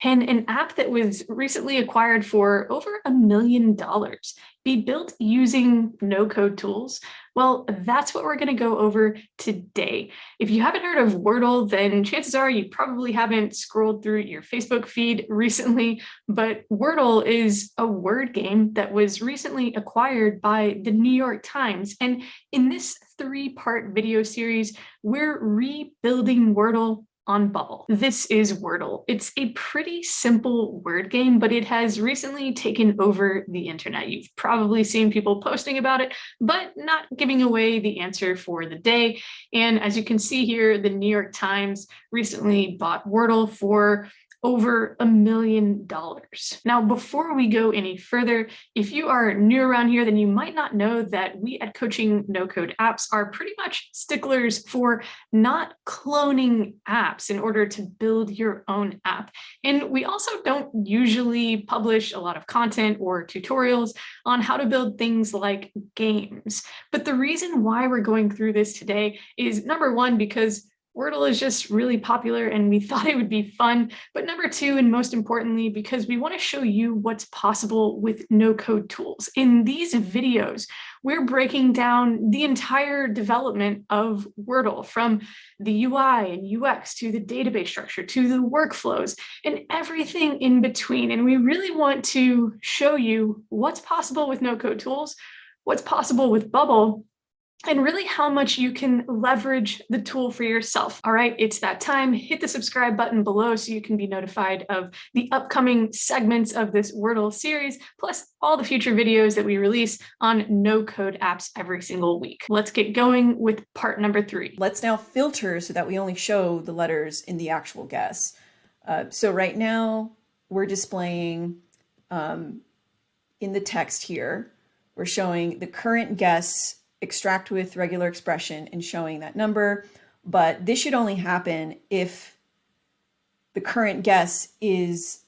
Can an app that was recently acquired for over $1 million be built using no-code tools? Well, that's what we're going to go over today. If you haven't heard of Wordle, then chances are you probably haven't scrolled through your Facebook feed recently, but Wordle is a word game that was recently acquired by the New York Times. And in this three-part video series, we're rebuilding Wordle on Bubble. This is Wordle. It's a pretty simple word game, but it has recently taken over the internet. You've probably seen people posting about it, but not giving away the answer for the day. And as you can see here, the New York Times recently bought Wordle for over $1 million. Now, before we go any further, if you are new around here, then you might not know that we at Coaching No Code Apps are pretty much sticklers for not cloning apps in order to build your own app. And we also don't usually publish a lot of content or tutorials on how to build things like games. But the reason why we're going through this today is, number one, because Wordle is just really popular and we thought it would be fun. But number two, and most importantly, because we want to show you what's possible with no-code tools. In these videos, we're breaking down the entire development of Wordle, from the UI and UX to the database structure to the workflows and everything in between. And we really want to show you what's possible with no-code tools, what's possible with Bubble, and really how much you can leverage the tool for yourself. All right, it's that time. Hit the subscribe button below so you can be notified of the upcoming segments of this Wordle series, plus all the future videos that we release on no-code apps every single week. Let's get going with part number 3. Let's now filter so that we only show the letters in the actual guess. So right now we're displaying in the text here, we're showing the current guess extract with regular expression and showing that number, but this should only happen if the current guess is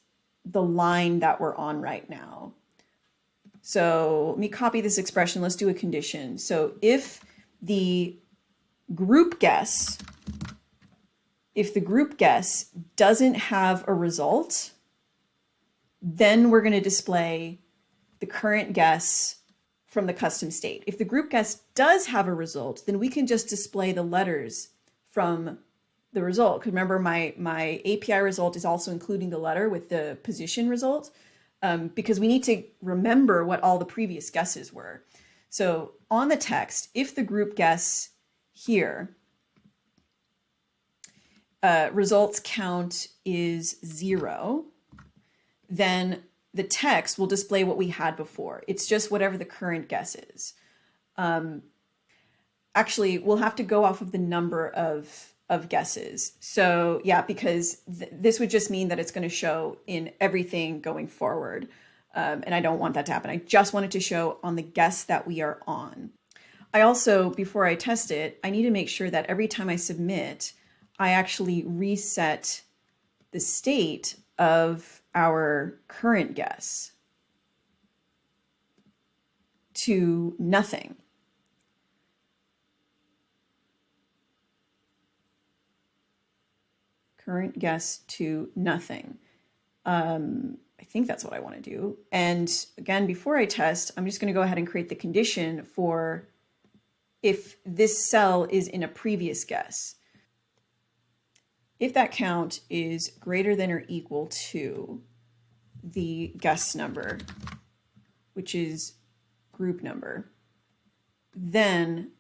the line that we're on right now. So let me copy this expression. Let's do a condition. So if the group guess doesn't have a result, then we're going to display the current guess from the custom state. If the group guess does have a result, then we can just display the letters from the result. Because remember, my API result is also including the letter with the position result, because we need to remember what all the previous guesses were. So on the text, if the group guess here, results count is 0, then the text will display what we had before. It's just whatever the current guess is. Actually, we'll have to go off of the number of guesses. So yeah, because this would just mean that it's going to show in everything going forward. And I don't want that to happen. I just want it to show on the guess that we are on. I also, before I test it, I need to make sure that every time I submit, I actually reset the state of our current guess to nothing. Current guess to nothing. I think that's what I want to do. And again, before I test, I'm just going to go ahead and create the condition for if this cell is in a previous guess. If that count is greater than or equal to the guess number, which is group number, then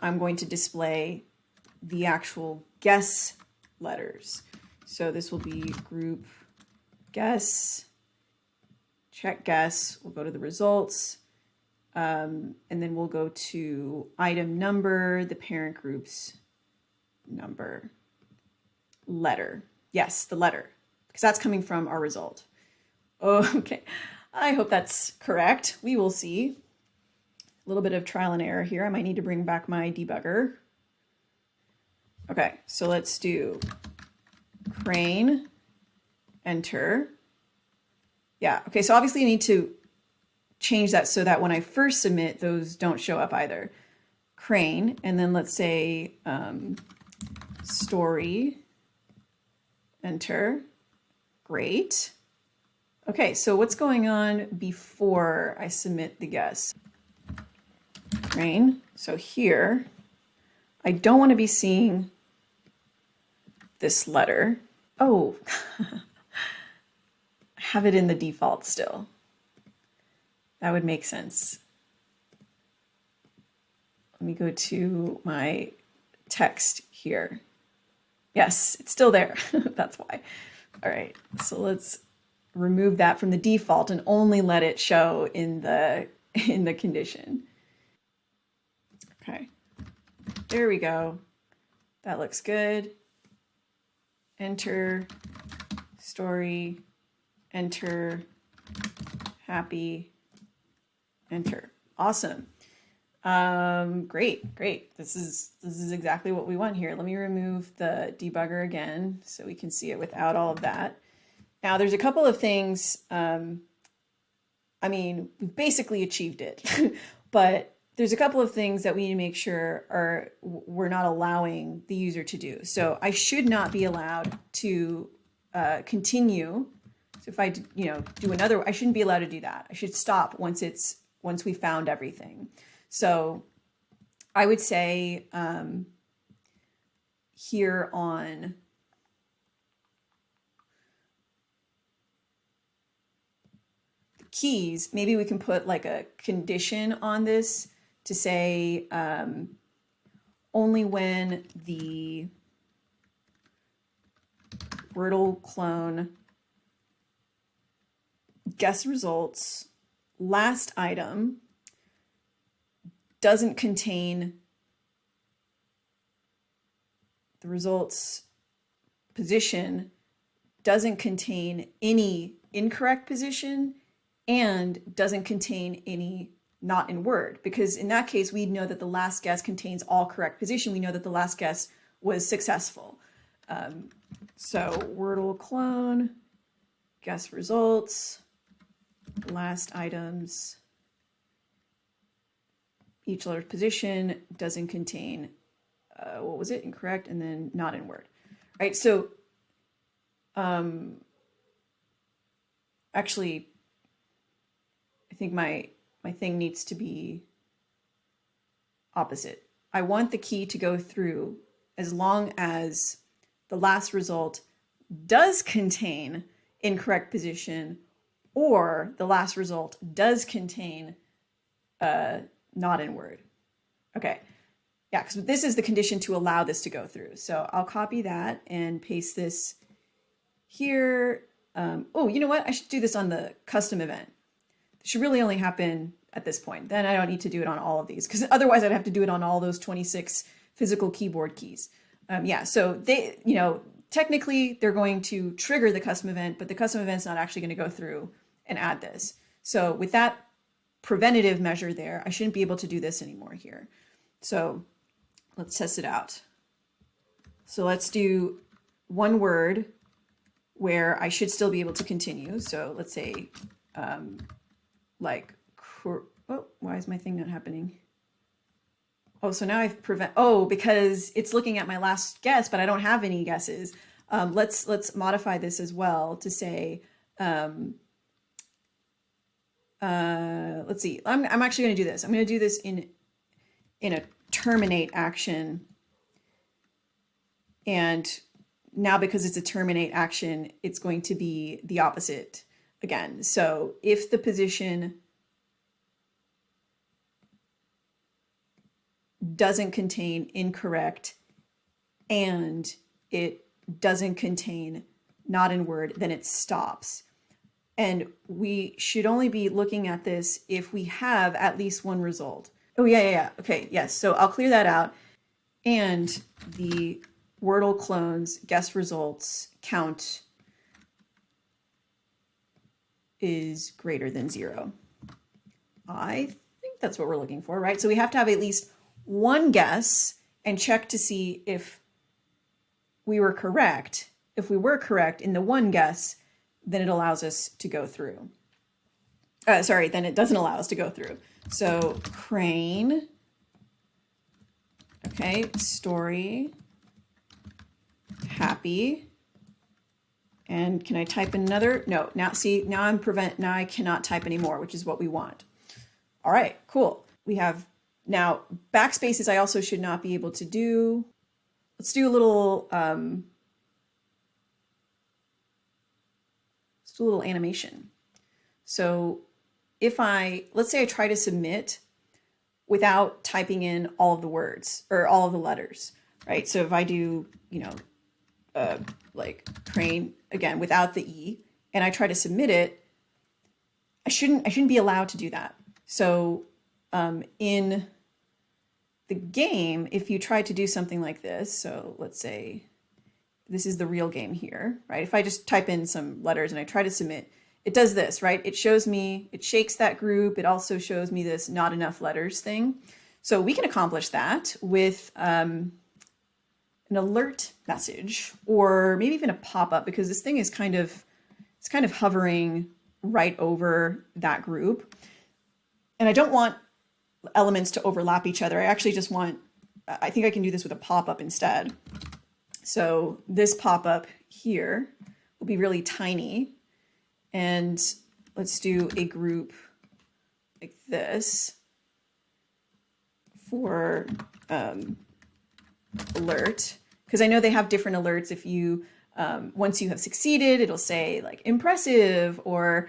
I'm going to display the actual guess letters. So this will be group guess, check guess, we'll go to the results, and then we'll go to item number, the parent group's number, letter. Yes, the letter, because that's coming from our result. Okay, I hope that's correct. We will see. A little bit of trial and error here. I might need to bring back my debugger. Okay, so let's do crane, enter. Yeah, okay, so obviously I need to change that so that when I first submit, those don't show up either. Crane, and then let's say story enter. Great. Okay, so what's going on before I submit the guess? Crane. So here, I don't want to be seeing this letter. Oh, have it in the default still. That would make sense. Let me go to my text here. Yes, it's still there. That's why. All right, so let's remove that from the default and only let it show in the condition. Okay, there we go. That looks good. Enter, story, enter, happy, enter. Awesome. Great. This is exactly what we want here. Let me remove the debugger again so we can see it without all of that. Now there's a couple of things, I mean, we've basically achieved it, but there's a couple of things that we need to make sure we're not allowing the user to do. So I should not be allowed to continue. So if I do another, I shouldn't be allowed to do that. I should stop once we found everything. So I would say here on the keys, maybe we can put like a condition on this to say only when the Wordle clone guess results last item doesn't contain the results position, doesn't contain any incorrect position, and doesn't contain any not in word, because in that case we'd know that the last guess contains all correct position. We know that the last guess was successful. So Wordle clone, guess results, last items, each letter's position doesn't contain, what was it, incorrect, and then not in word. All right, so actually, I think my thing needs to be opposite. I want the key to go through as long as the last result does contain incorrect position or the last result does contain not in word. Okay, yeah, because this is the condition to allow this to go through. So I'll copy that and paste this here. Oh, you know what? I should do this on the custom event. It should really only happen at this point. Then I don't need to do it on all of these, because otherwise I'd have to do it on all those 26 physical keyboard keys. Yeah, so they, technically they're going to trigger the custom event, but the custom event's not actually going to go through and add this. So with that preventative measure there, I shouldn't be able to do this anymore here. So let's test it out. So let's do one word where I should still be able to continue. So let's say like, oh, why is my thing not happening? Oh, so now I've because it's looking at my last guess, but I don't have any guesses. Let's modify this as well to say, let's see, I'm actually going to do this. I'm going to do this in a terminate action. And now because it's a terminate action, it's going to be the opposite again. So if the position doesn't contain incorrect and it doesn't contain not in word, then it stops. And we should only be looking at this if we have at least one result. Oh, yeah. Okay, yes. So I'll clear that out. And the Wordle clones guess results count is greater than 0. I think that's what we're looking for, right? So we have to have at least one guess and check to see if we were correct. If we were correct in the one guess, then it allows us to go through. Then it doesn't allow us to go through. So crane, okay, story, happy, And can I type another? No, now see, now I cannot type anymore, which is what we want. All right, cool. We have now backspaces I also should not be able to do. Let's do a little, let's do a little animation. So if let's say I try to submit without typing in all of the words or all of the letters, right? So if I do, like crane again without the E, and I try to submit it, I shouldn't be allowed to do that. So in the game, if you try to do something like this, so let's say this is the real game here, right? If I just type in some letters and I try to submit, it does this, right? It shows me, it shakes that group. It also shows me this not enough letters thing. So we can accomplish that with an alert message, or maybe even a pop-up, because this thing is kind of hovering right over that group. And I don't want elements to overlap each other. I actually just want, I think I can do this with a pop-up instead. So this pop-up here will be really tiny. And let's do a group like this for alert, because I know they have different alerts. If you, once you have succeeded, it'll say like impressive, or,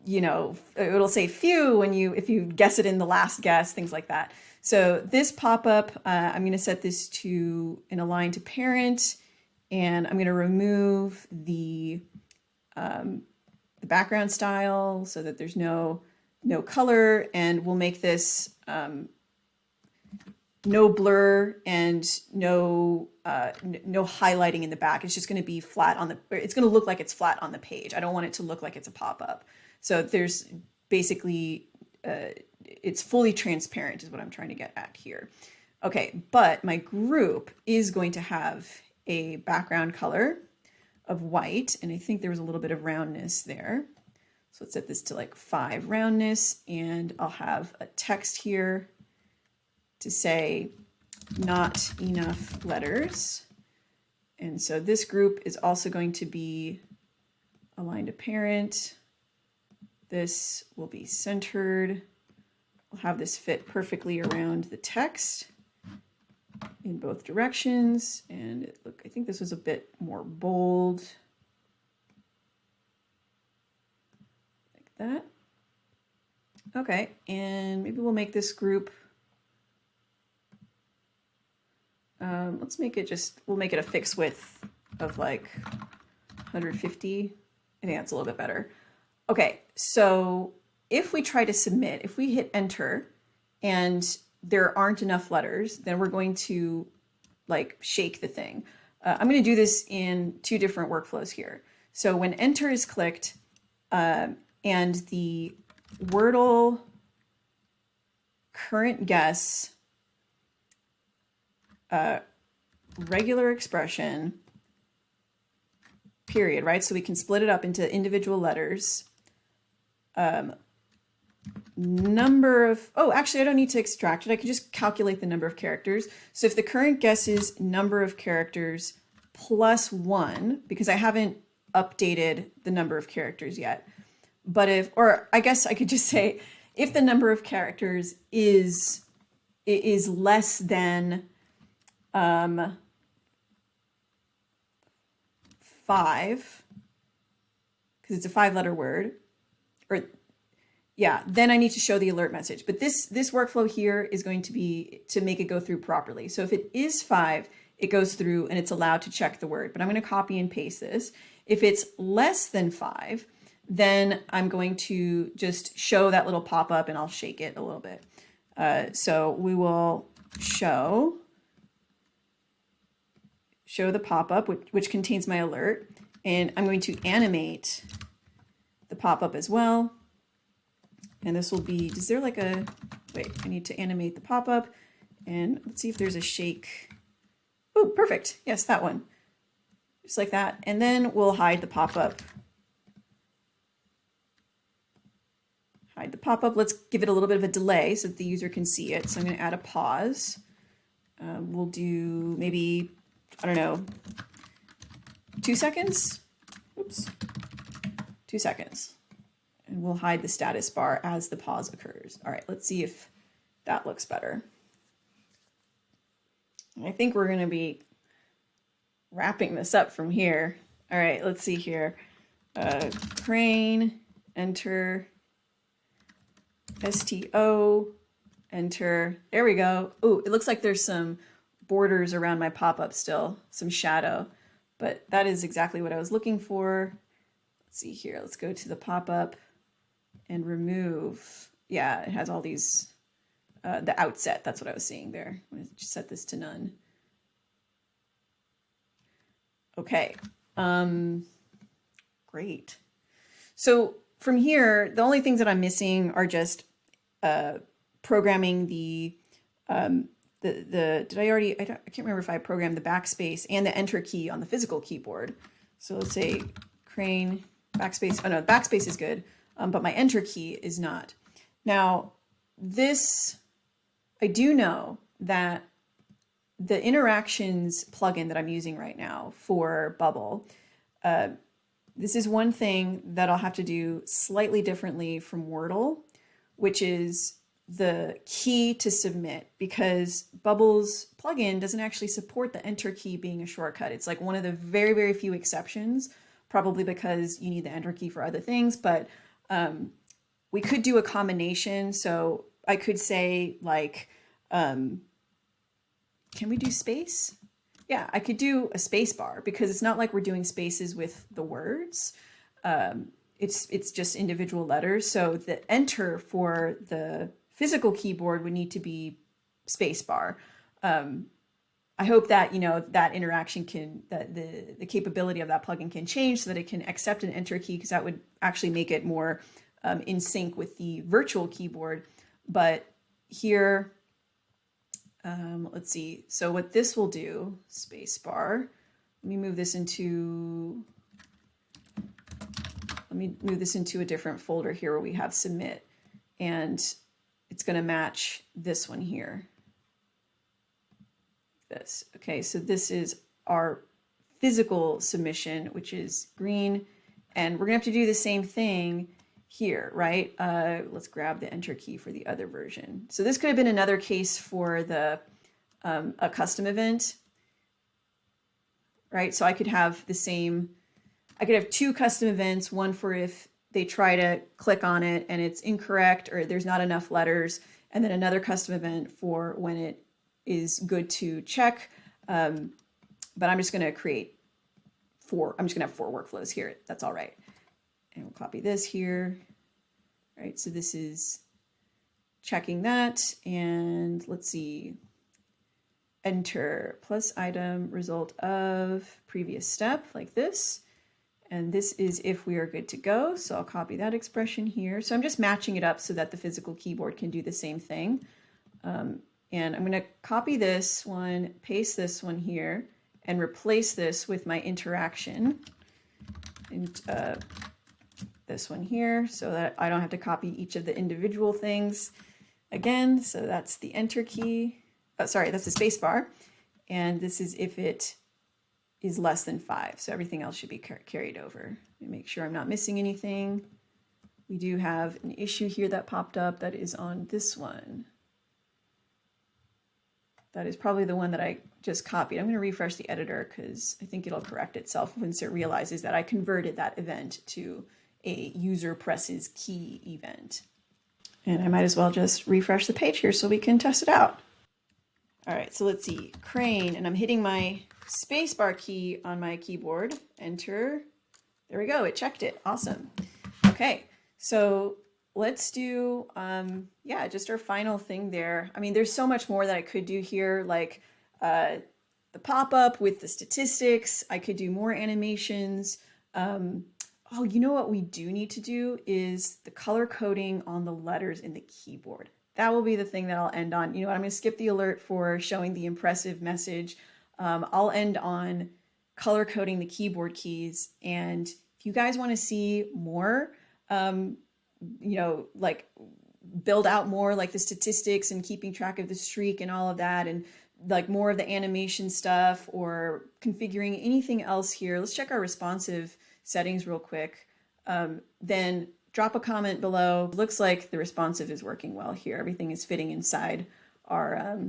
it'll say few if you guess it in the last guess, things like that. So this pop-up, I'm going to set this to an align to parent, and I'm going to remove the background style so that there's no color, and we'll make this no blur and no highlighting in the back. It's just going to be flat it's going to look like it's flat on the page. I don't want it to look like it's a pop-up. So there's basically, it's fully transparent is what I'm trying to get at here. Okay, but my group is going to have a background color of white, and I think there was a little bit of roundness there. So let's set this to like 5 roundness, and I'll have a text here to say not enough letters. And so this group is also going to be aligned to parent. This will be centered. I'll have this fit perfectly around the text in both directions. And look, I think this was a bit more bold. Like that. Okay, and maybe we'll make this group, let's make it we'll make it a fixed width of like 150. I think that's a little bit better. Okay, so if we try to submit, if we hit enter and there aren't enough letters, then we're going to like shake the thing. I'm going to do this in 2 different workflows here. So when enter is clicked and the Wordle current guess regular expression period, right? So we can split it up into individual letters. Number of, oh, actually I don't need to extract it. I can just calculate the number of characters. So if the current guess is number of characters plus 1, because I haven't updated the number of characters yet, but or I guess I could just say, if the number of characters is less than 5, because it's a 5-letter word, or yeah, then I need to show the alert message. But this workflow here is going to be to make it go through properly. So if it is 5, it goes through and it's allowed to check the word. But I'm going to copy and paste this. If it's less than 5, then I'm going to just show that little pop-up, and I'll shake it a little bit. So we will show the pop-up, which contains my alert, and I'm going to animate the pop-up as well. And this will be, is there like a, wait, I need to animate the pop-up, and let's see if there's a shake. Oh, perfect. Yes, that one. Just like that. And then we'll hide the pop-up. Hide the pop-up. Let's give it a little bit of a delay so that the user can see it. So I'm going to add a pause. We'll do maybe, I don't know, 2 seconds. Oops. 2 seconds. And we'll hide the status bar as the pause occurs. All right, let's see if that looks better. I think we're going to be wrapping this up from here. All right, let's see here. Crane, enter, STO, enter. There we go. Oh, it looks like there's some borders around my pop-up still, some shadow, but that is exactly what I was looking for. Let's see here. Let's go to the pop-up and remove. Yeah, it has all these, the outset. That's what I was seeing there. I'm going to set this to none. Okay. Great. So from here, the only things that I'm missing are just programming did I already, I can't remember if I programmed the backspace and the enter key on the physical keyboard. So let's say crane, backspace. Oh no, backspace is good, but my enter key is not. Now this, I do know that the interactions plugin that I'm using right now for Bubble, this is one thing that I'll have to do slightly differently from Wordle, which is the key to submit, because Bubble's plugin doesn't actually support the enter key being a shortcut. It's like one of the very, very few exceptions, probably because you need the enter key for other things, but we could do a combination. So I could say like, can we do space? Yeah, I could do a space bar, because it's not like we're doing spaces with the words. It's just individual letters. So the enter for the physical keyboard would need to be space bar. I hope that, you know, that interaction can, that the capability of that plugin can change so that it can accept an enter key, because that would actually make it more in sync with the virtual keyboard. But here, let's see. So what this will do, space bar, let me move this into a different folder here where we have submit, and it's going to match this one here. This. Okay, so this is our physical submission, which is green, and we're gonna have to do the same thing here, right? Let's grab the enter key for the other version. So this could have been another case for the a custom event, right? So I could have the same, I could have two custom events, one for if they try to click on it and it's incorrect or there's not enough letters, and then another custom event for when it is good to check. But I'm just going to create four. I'm just going to have 4 workflows here. That's all right. And we'll copy this here. All right, so this is checking that. And let's see, enter plus item result of previous step, like this. And this is if we are good to go. So I'll copy that expression here. So I'm just matching it up so that the physical keyboard can do the same thing. And I'm going to copy this one, paste this one here, and replace this with my interaction. And this one here, so that I don't have to copy each of the individual things again. So that's the enter key. Oh, sorry, that's the space bar. And this is if it is less than 5. So everything else should be carried over. Let me make sure I'm not missing anything. We do have an issue here that popped up that is on this one. That is probably the one that I just copied. I'm going to refresh the editor because I think it'll correct itself once it realizes that I converted that event to a user presses key event. And I might as well just refresh the page here so we can test it out. All right, so let's see, crane, and I'm hitting my spacebar key on my keyboard, enter. There we go, it checked it, awesome. Okay, so let's do, yeah, just our final thing there. I mean, there's so much more that I could do here, like the pop-up with the statistics. I could do more animations. Oh, you know what we do need to do is the color coding on the letters in the keyboard. That will be the thing that I'll end on. You know what, I'm going to skip the alert for showing the impressive message. I'll end on color coding the keyboard keys. And if you guys want to see more, you know, like build out more like the statistics and keeping track of the streak and all of that, and like more of the animation stuff or configuring anything else here, let's check our responsive settings real quick. Then drop a comment below. Looks like the responsive is working well here. Everything is fitting inside our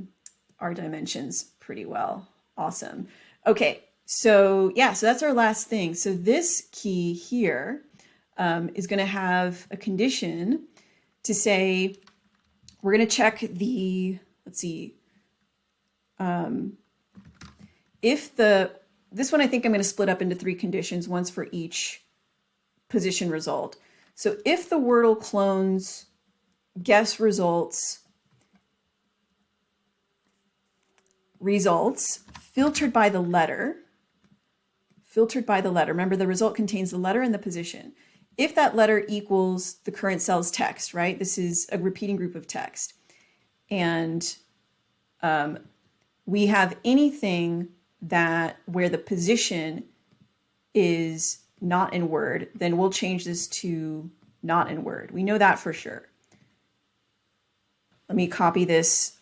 dimensions pretty well. Awesome. Okay, so yeah, so that's our last thing. So this key here is going to have a condition to say, we're going to check the, let's see, if this one I think I'm going to split up into 3 conditions, once for each position result. So if the Wordle clones guess results filtered by the letter, remember the result contains the letter and the position. If that letter equals the current cell's text, right? This is a repeating group of text. And we have anything where the position is not in Word, then we'll change this to not in Word. We know that for sure. Let me copy this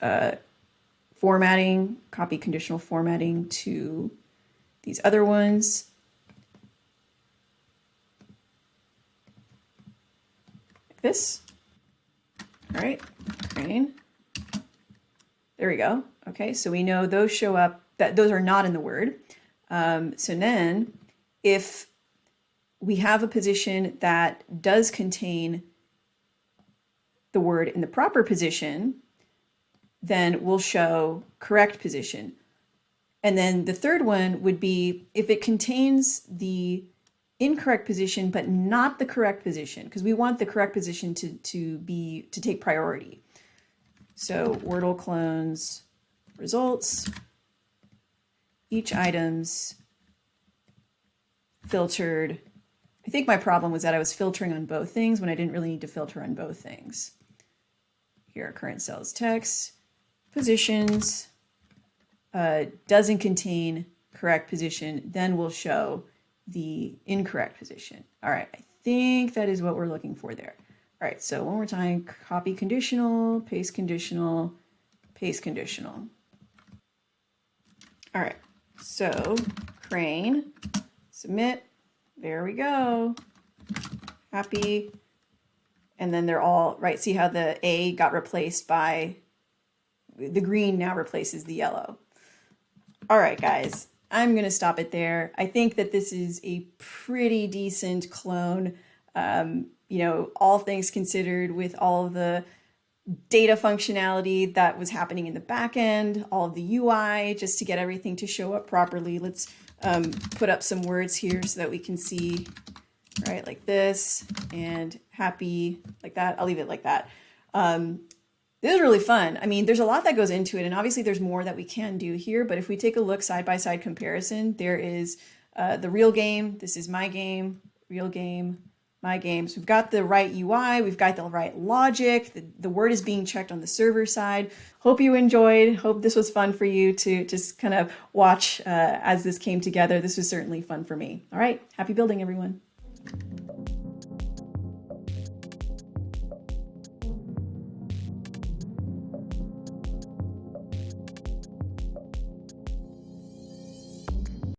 formatting, copy conditional formatting to these other ones. Like this. All right, crane. There we go. Okay, so we know those show up, that those are not in the Word. So then if we have a position that does contain the word in the proper position, then we'll show correct position. And then the third one would be if it contains the incorrect position but not the correct position, because we want the correct position to take priority. So Wordle clones results, each item's filtered. I think my problem was that I was filtering on both things when I didn't really need to filter on both things. Here are current cells text, positions, doesn't contain correct position, then we'll show the incorrect position. All right, I think that is what we're looking for there. All right, so one more time, copy conditional, paste conditional, paste conditional. All right, so crane, submit, there we go, happy. And then they're all, right, see how the A got replaced by, the green now replaces the yellow. All right, guys, I'm gonna stop it there. I think that this is a pretty decent clone. You know, all things considered, with all of the data functionality that was happening in the back end, all of the UI, just to get everything to show up properly. Let's put up some words here so that we can see, right, like this, and happy, like that. I'll leave it like that. This is really fun. I mean, there's a lot that goes into it, and obviously there's more that we can do here, but if we take a look side-by-side comparison, there is the real game, this is my game, real game, my game. So we've got the right UI, we've got the right logic, the word is being checked on the server side. Hope you enjoyed, hope this was fun for you to just kind of watch as this came together. This was certainly fun for me. All right, happy building, everyone.